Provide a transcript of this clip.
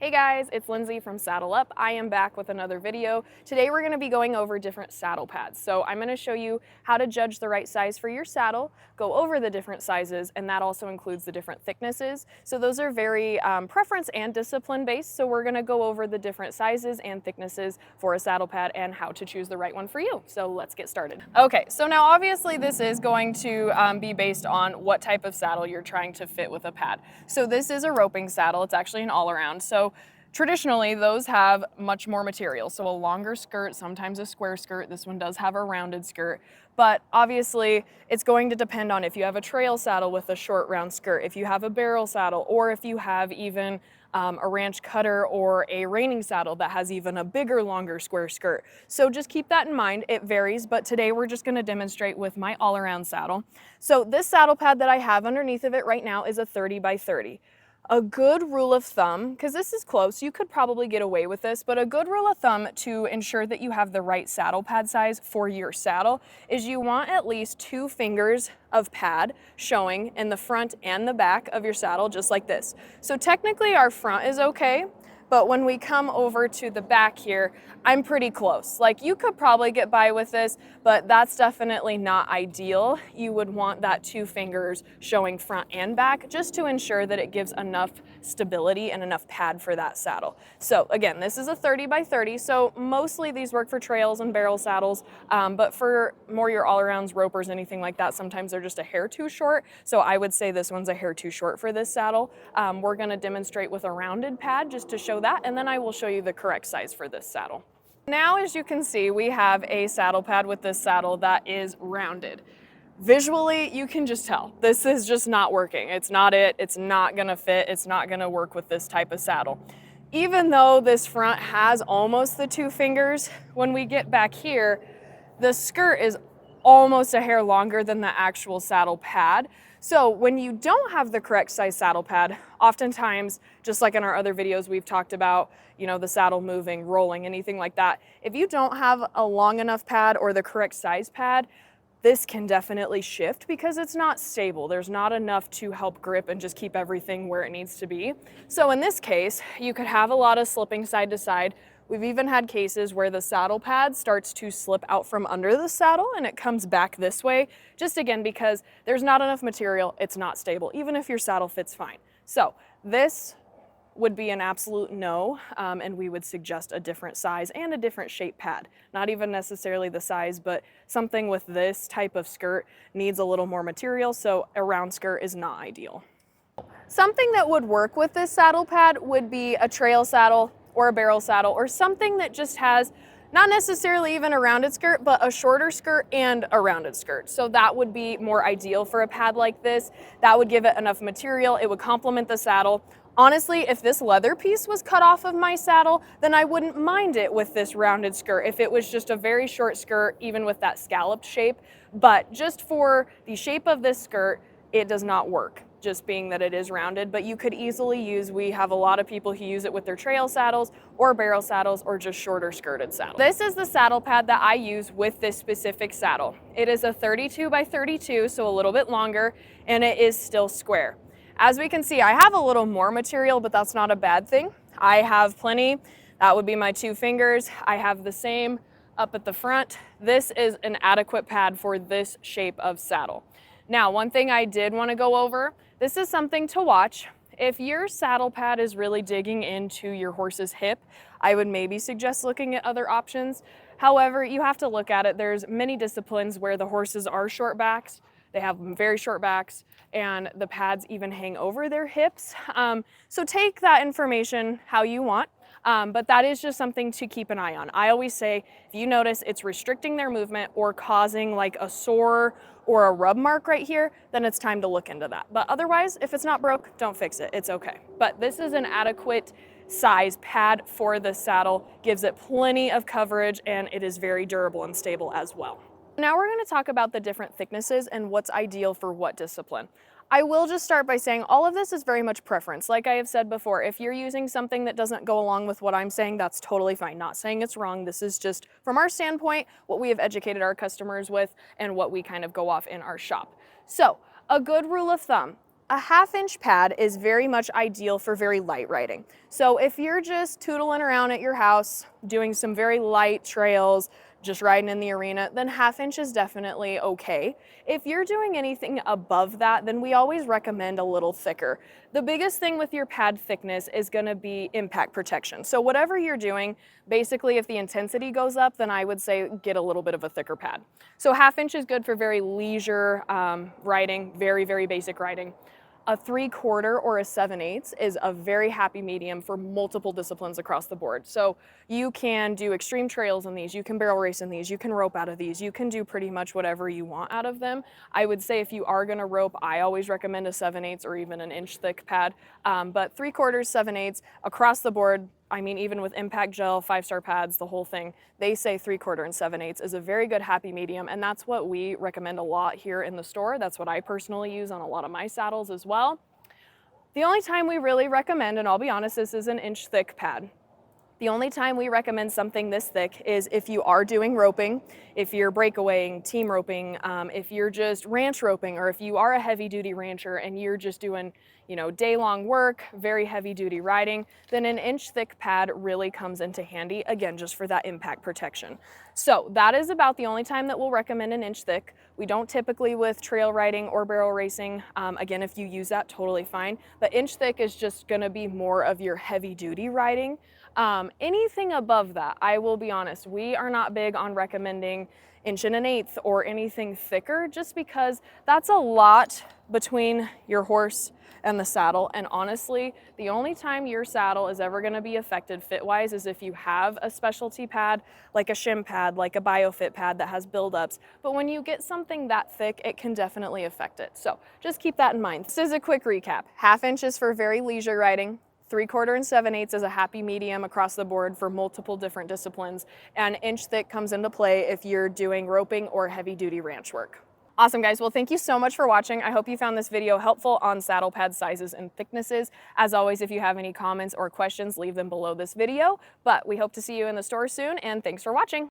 Hey guys, it's Lindsay from Saddle Up. I am back with another video. Today we're going to be going over different saddle pads. So I'm going to show you how to judge the right size for your saddle, go over the different sizes, and that also includes the different thicknesses. So those are very preference and discipline based. So we're going to go over the different sizes and thicknesses for a saddle pad and how to choose the right one for you. So let's get started. Okay, so now obviously this is going to be based on what type of saddle you're trying to fit with a pad. So this is a roping saddle. It's actually an all-around. So traditionally, those have much more material, so a longer skirt, sometimes a square skirt. This one does have a rounded skirt, but obviously it's going to depend on if you have a trail saddle with a short round skirt, if you have a barrel saddle, or if you have even a ranch cutter or a reining saddle that has even a bigger, longer square skirt. So just keep that in mind. It varies, but today we're just going to demonstrate with my all-around saddle. So this saddle pad that I have underneath of it right now is a 30 by 30. A good rule of thumb, because this is close, you could probably get away with this, but a good rule of thumb to ensure that you have the right saddle pad size for your saddle is you want at least 2 fingers of pad showing in the front and the back of your saddle, just like this. So technically our front is okay, but when we come over to the back here, I'm pretty close. Like, you could probably get by with this, but that's definitely not ideal. You would want that 2 fingers showing front and back just to ensure that it gives enough stability and enough pad for that saddle. So again, this is a 30 by 30, so mostly these work for trails and barrel saddles, but for more your all-arounds, ropers, anything like that, sometimes they're just a hair too short. So I would say this one's a hair too short for this saddle. We're gonna demonstrate with a rounded pad just to show that, and then I will show you the correct size for this saddle. Now, as you can see, we have a saddle pad with this saddle that is rounded. Visually, you can just tell this is just not working. It's not gonna fit, it's not gonna work with this type of saddle. Even though this front has almost the 2 fingers, when we get back here, the skirt is almost a hair longer than the actual saddle pad. So when you don't have the correct size saddle pad, oftentimes, just like in our other videos we've talked about, you know, the saddle moving, rolling, anything like that, if you don't have a long enough pad or the correct size pad, this can definitely shift because it's not stable. There's not enough to help grip and just keep everything where it needs to be. So in this case, you could have a lot of slipping side to side. We've even had cases where the saddle pad starts to slip out from under the saddle and it comes back this way, just again because there's not enough material, it's not stable, even if your saddle fits fine. So this would be an absolute no, and we would suggest a different size and a different shape pad. Not even necessarily the size, but something with this type of skirt needs a little more material, so a round skirt is not ideal. Something that would work with this saddle pad would be a trail saddle or a barrel saddle, or something that just has not necessarily even a rounded skirt, but a shorter skirt and a rounded skirt. So that would be more ideal for a pad like this. That would give it enough material, it would complement the saddle. Honestly, if this leather piece was cut off of my saddle, then I wouldn't mind it with this rounded skirt if it was just a very short skirt, even with that scalloped shape. But just for the shape of this skirt, it does not work, just being that it is rounded. But you could easily use, we have a lot of people who use it with their trail saddles or barrel saddles or just shorter skirted saddles. This is the saddle pad that I use with this specific saddle. It is a 32 by 32, so a little bit longer, and it is still square. As we can see, I have a little more material, but that's not a bad thing. I have plenty. That would be my 2 fingers. I have the same up at the front. This is an adequate pad for this shape of saddle. Now, one thing I did want to go over, this is something to watch. If your saddle pad is really digging into your horse's hip, I would maybe suggest looking at other options. However, you have to look at it. There's many disciplines where the horses are short backs. They have very short backs, and the pads even hang over their hips. So take that information how you want, but that is just something to keep an eye on. I always say, if you notice it's restricting their movement or causing like a sore or a rub mark right here, then it's time to look into that. But otherwise, if it's not broke, don't fix it, it's okay. But this is an adequate size pad for the saddle, gives it plenty of coverage, and it is very durable and stable as well. Now we're going to talk about the different thicknesses and what's ideal for what discipline. I will just start by saying all of this is very much preference. Like I have said before, if you're using something that doesn't go along with what I'm saying, that's totally fine. Not saying it's wrong. This is just, from our standpoint, what we have educated our customers with and what we kind of go off in our shop. So a good rule of thumb, A 1/2 inch pad is very much ideal for very light riding. So if you're just tootling around at your house, doing some very light trails, just riding in the arena, then 1/2 inch is definitely okay. If you're doing anything above that, then we always recommend a little thicker. The biggest thing with your pad thickness is gonna be impact protection. So whatever you're doing, basically if the intensity goes up, then I would say get a little bit of a thicker pad. So 1/2 inch is good for very leisure riding, very, very basic riding. A 3/4 or a 7/8 is a very happy medium for multiple disciplines across the board. So you can do extreme trails in these, you can barrel race in these, you can rope out of these, you can do pretty much whatever you want out of them. I would say if you are gonna rope, I always recommend a 7/8 or even an inch thick pad. But 3/4, 7/8 across the board, I mean, even with impact gel, 5-star pads, the whole thing, they say 3/4 and 7/8 is a very good happy medium, and that's what we recommend a lot here in the store. That's what I personally use on a lot of my saddles as well. The only time we really recommend, and I'll be honest, this is an inch thick pad. The only time we recommend something this thick is if you are doing roping, if you're breakawaying, team roping, if you're just ranch roping, or if you are a heavy duty rancher and you're just doing, day-long work, very heavy duty riding, then an inch thick pad really comes into handy, again, just for that impact protection. So that is about the only time that we'll recommend an inch thick. We don't typically with trail riding or barrel racing. Again, if you use that, totally fine. But inch thick is just gonna be more of your heavy duty riding. Anything above that, I will be honest, we are not big on recommending 1 1/8 or anything thicker, just because that's a lot between your horse and the saddle. And honestly, the only time your saddle is ever going to be affected fit-wise is if you have a specialty pad, like a shim pad, like a BioFit pad that has buildups. But when you get something that thick, it can definitely affect it. So just keep that in mind. This is a quick recap. 1/2 inch is for very leisure riding. 3/4 and 7/8 is a happy medium across the board for multiple different disciplines, and inch thick comes into play if you're doing roping or heavy duty ranch work. Awesome, guys. Well, thank you so much for watching. I hope you found this video helpful on saddle pad sizes and thicknesses. As always, if you have any comments or questions, leave them below this video. But we hope to see you in the store soon, and thanks for watching.